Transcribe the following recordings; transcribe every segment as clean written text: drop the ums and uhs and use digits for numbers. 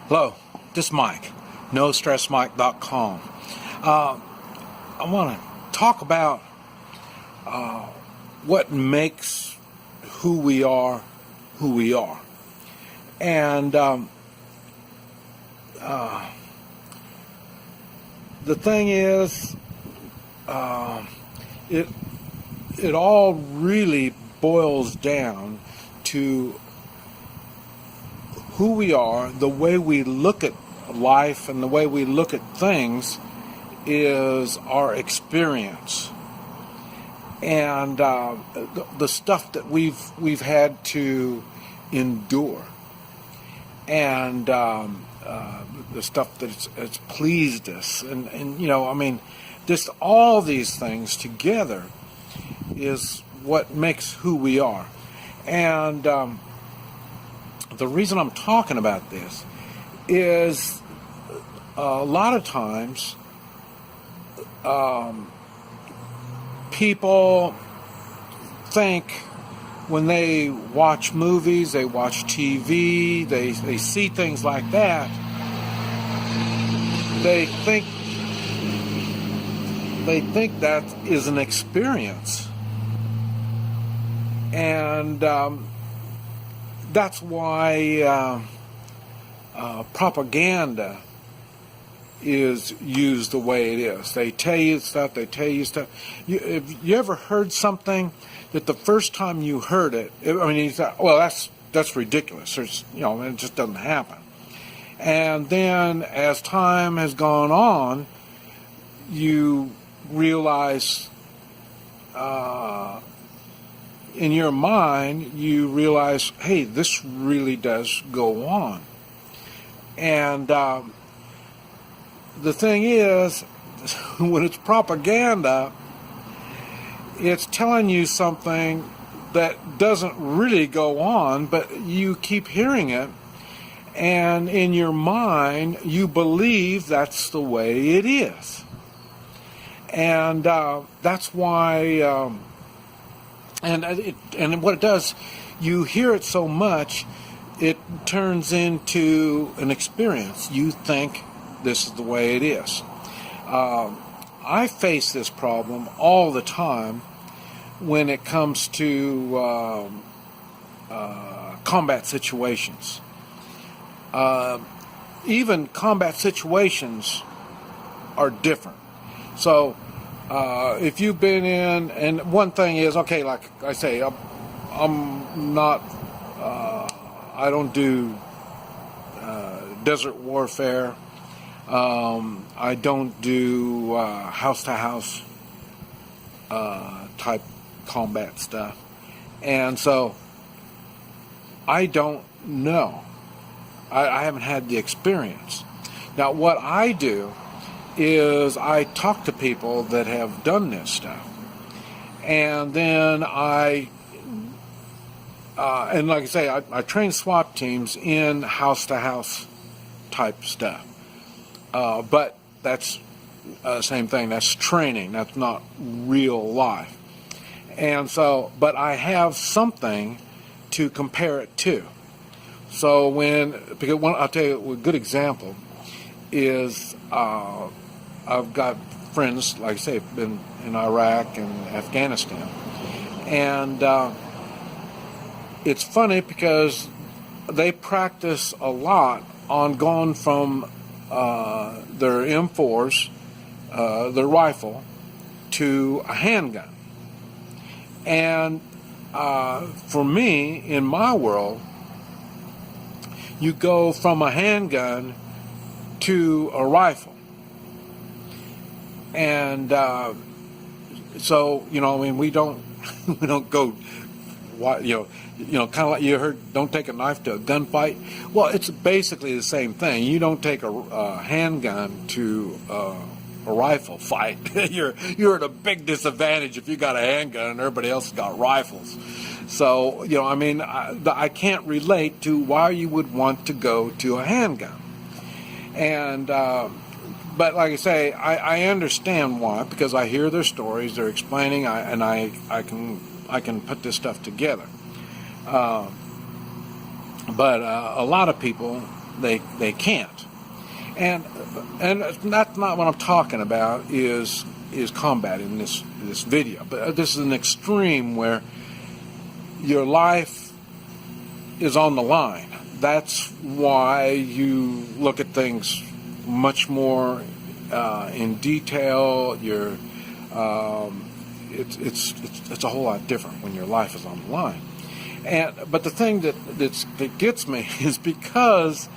Hello, this is Mike, NoStressMike.com. I want to talk about what makes who we are. And the thing is, it all really boils down to who we are. The way we look at life and the way we look at things is our experience, and the stuff that we've had to endure, and the stuff that's pleased us, and just all these things together is what makes who we are. And the reason I'm talking about this is a lot of times people think when they watch movies, they watch TV, they see things like that, they think that is an experience. And that's why propaganda is used the way it is. They tell you stuff. Have you ever heard something that the first time you heard it, you thought, well, that's ridiculous. It just doesn't happen. And then as time has gone on, you realize, in your mind, you realize, hey, this really does go on. And the thing is, when it's propaganda, it's telling you something that doesn't really go on, but you keep hearing it, and in your mind, you believe that's the way it is. And that's why... And what it does, you hear it so much, it turns into an experience. You think this is the way it is. I face this problem all the time when it comes to combat situations. Even combat situations are different. So if you've been in, and one thing is, okay, like I say, I'm not, I don't do desert warfare. I don't do house-to-house type combat stuff. And so I don't know. I haven't had the experience. Now, what I do is I talk to people that have done this stuff, and then and like I say, I train SWAT teams in house-to-house type stuff, but that's same thing. That's training. That's not real life. And so, but I have something to compare it to. So because I'll tell you a good example is, I've got friends, like I say, been in Iraq and Afghanistan. And it's funny because they practice a lot on going from their M4s, their rifle, to a handgun. And for me, in my world, you go from a handgun to a rifle. And so, we don't go, kind of like you heard, don't take a knife to a gunfight. Well, it's basically the same thing. You don't take a handgun to a rifle fight. You're at a big disadvantage if you got a handgun and everybody else has got rifles. So, I can't relate to why you would want to go to a handgun. And but like I say, I understand why, because I hear their stories, they're explaining, and I can put this stuff together. But a lot of people they can't. And that's not what I'm talking about is combat in this video. But this is an extreme where your life is on the line. That's why you look at things much more in detail. It's a whole lot different when your life is on the line. But the thing that gets me is because,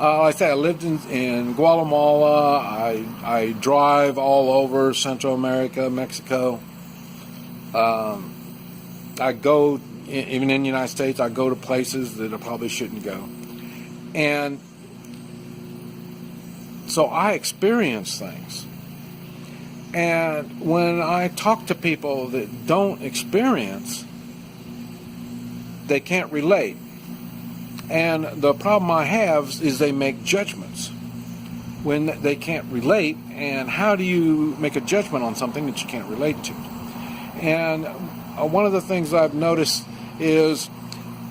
like I say, I lived in Guatemala. I drive all over Central America, Mexico. I go, even in the United States, I go to places that I probably shouldn't go. And so I experience things. And when I talk to people that don't experience, they can't relate. And the problem I have is they make judgments when they can't relate. And how do you make a judgment on something that you can't relate to? And one of the things I've noticed is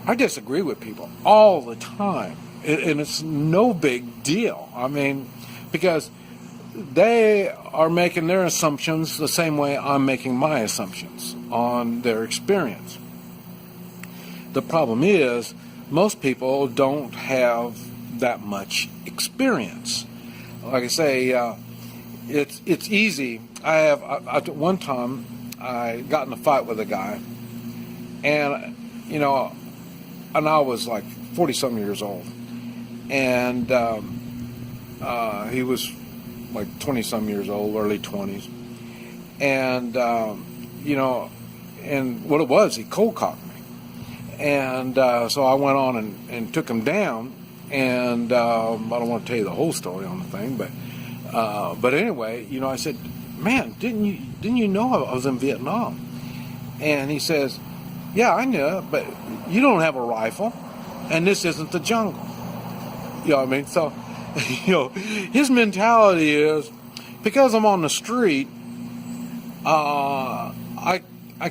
I disagree with people all the time. And it's no big deal. I mean, because they are making their assumptions the same way I'm making my assumptions on their experience. The problem is most people don't have that much experience. Like I say, it's easy. One time I got in a fight with a guy, and I was like 40-some years old, and he was like 20-some years old, early 20s, and and what it was, he cold cocked me, and so I went on and took him down, and I don't want to tell you the whole story on the thing, but anyway, I said, man, didn't you know I was in Vietnam? And he says, yeah, I knew, but you don't have a rifle, and this isn't the jungle. You know what I mean? So, his mentality is, because I'm on the street, I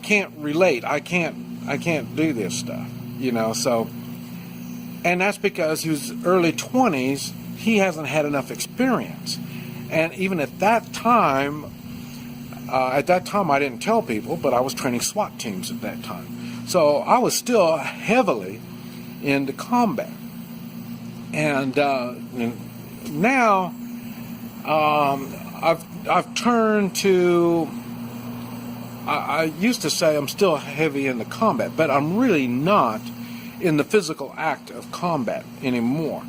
can't relate. I can't do this stuff. So, and that's because he was early 20s. He hasn't had enough experience, and even at that time I didn't tell people, but I was training SWAT teams at that time, so I was still heavily into combat. And now I've turned to. I used to say I'm still heavy in the combat, but I'm really not in the physical act of combat anymore.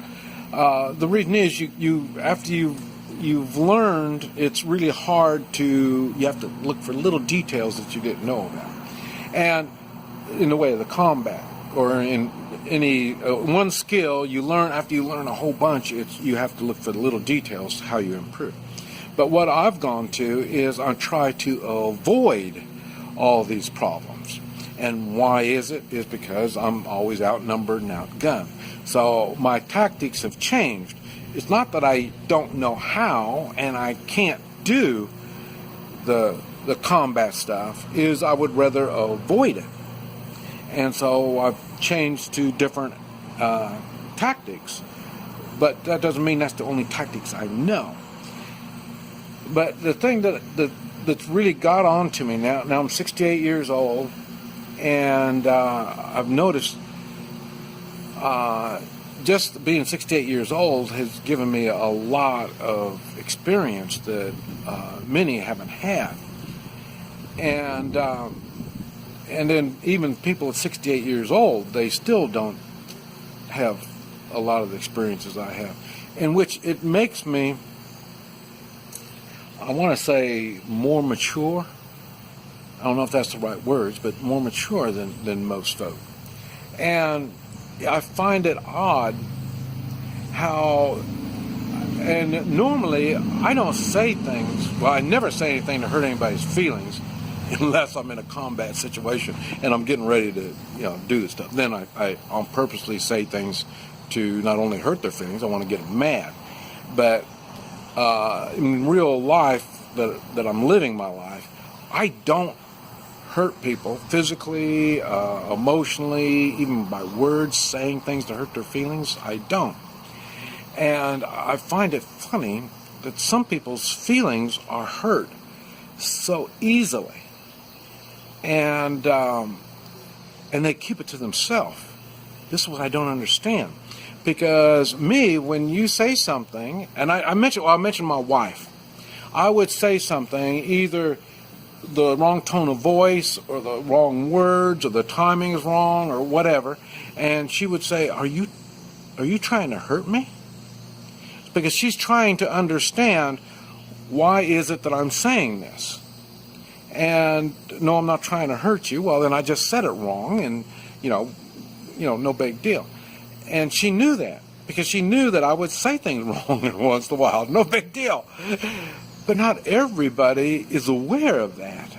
The reason is you after you've learned, it's really hard you have to look for little details that you didn't know about. And in the way of the combat, or in any one skill you learn, after you learn a whole bunch, you have to look for the little details, how you improve. But what I've gone to is I try to avoid all these problems. And why is it? Is because I'm always outnumbered and outgunned. So my tactics have changed. It's not that I don't know how and I can't do the combat stuff, is I would rather avoid it. And so I've changed to different tactics. But that doesn't mean that's the only tactics I know. But the thing that's really got on to me now I'm 68 years old, and I've noticed just being 68 years old has given me a lot of experience that many haven't had. And then even people at 68 years old, they still don't have a lot of the experiences I have, in which it makes me, I want to say, more mature. I don't know if that's the right words, but more mature than most folk. And I find it odd how, and normally I don't say things, well, I never say anything to hurt anybody's feelings unless I'm in a combat situation and I'm getting ready to do this stuff. Then I'll purposely say things to not only hurt their feelings, I want to get them mad. But in real life that I'm living my life, I don't hurt people physically, emotionally, even by words, saying things to hurt their feelings. I don't. And I find it funny that some people's feelings are hurt so easily, and they keep it to themselves. This is what I don't understand. Because me, when you say something, and I mentioned my wife, I would say something, either the wrong tone of voice or the wrong words or the timing is wrong or whatever, and she would say, are you trying to hurt me? Because she's trying to understand, why is it that I'm saying this? And no, I'm not trying to hurt you. Well, then I just said it wrong, and no big deal. And she knew that, because she knew that I would say things wrong once in a while. No big deal. But not everybody is aware of that.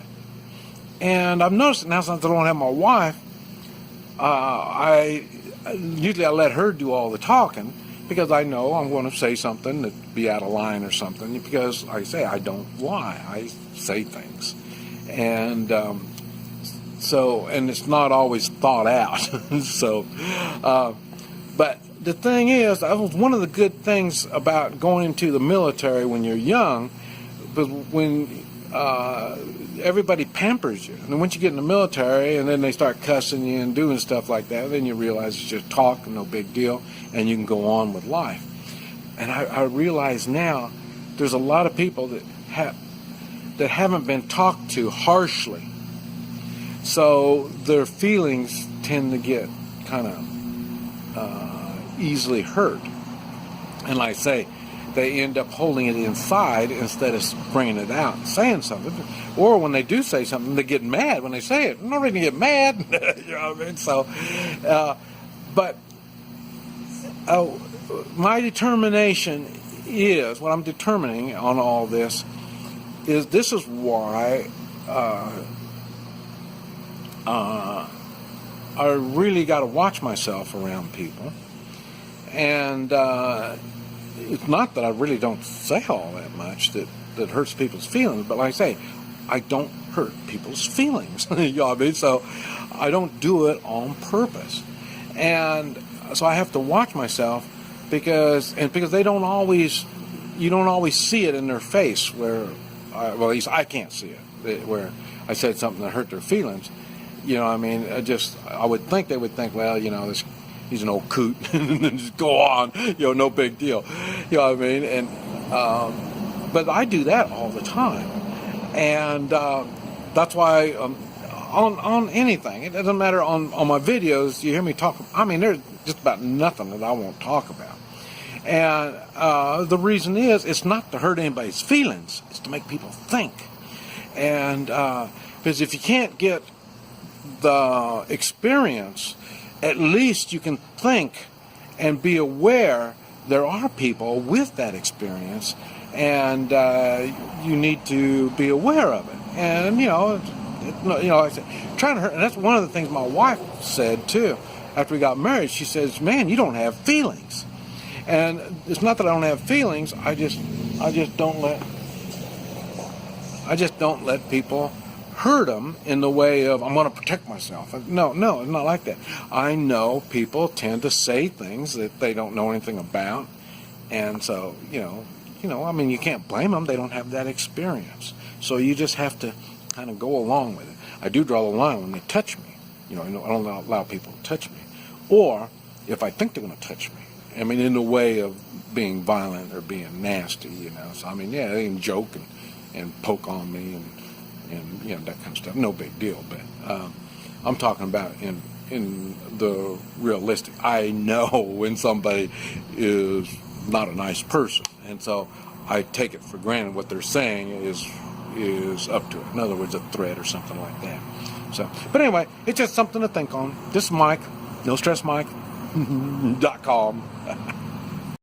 And I've noticed now, since I don't have my wife, I let her do all the talking, because I know I'm going to say something that be out of line or something, because like I say, I don't lie. I say things. And and it's not always thought out. But the thing is, that was one of the good things about going into the military when you're young, but when everybody pampers you. And then once you get in the military and then they start cussing you and doing stuff like that, then you realize it's just talk, no big deal, and you can go on with life. And I realize now there's a lot of people that haven't been talked to harshly. So their feelings tend to get kind of easily hurt. And like I say, they end up holding it inside instead of bringing it out and saying something. Or when they do say something, they get mad when they say it. I'm not ready to get mad. You know what I mean? So, my determination is, what I'm determining on all this is why I really got to watch myself around people. And it's not that I really don't say all that much that hurts people's feelings, but like I say, I don't hurt people's feelings. You know what I mean? So I don't do it on purpose. And so I have to watch myself, because they don't always, you don't always see it in their face, where, at least I can't see it, where I said something that hurt their feelings. You know what I mean? I would think they would think, well, he's an old coot, and just go on, no big deal. You know what I mean? And but I do that all the time, and that's why on anything, it doesn't matter. On my videos, you hear me talk. I mean, there's just about nothing that I won't talk about, and the reason is, it's not to hurt anybody's feelings; it's to make people think. And because if you can't get the experience, at least you can think and be aware there are people with that experience, and you need to be aware of it. And like I said, trying to hurt. And that's one of the things my wife said too. After we got married, she says, "Man, you don't have feelings." And it's not that I don't have feelings. I just don't let people hurt them in the way of, I'm going to protect myself. No, it's not like that. I know people tend to say things that they don't know anything about, and so I mean, you can't blame them. They don't have that experience, so you just have to kind of go along with it. I do draw the line when they touch me. I don't allow people to touch me, or if I think they're going to touch me, I mean, in the way of being violent or being nasty. So I mean, yeah, they can joke and poke on me and that kind of stuff. No big deal. But I'm talking about in the realistic. I know when somebody is not a nice person, and so I take it for granted what they're saying is up to it. In other words, a threat or something like that. So, but anyway, it's just something to think on. This is Mike, NoStressMike.com.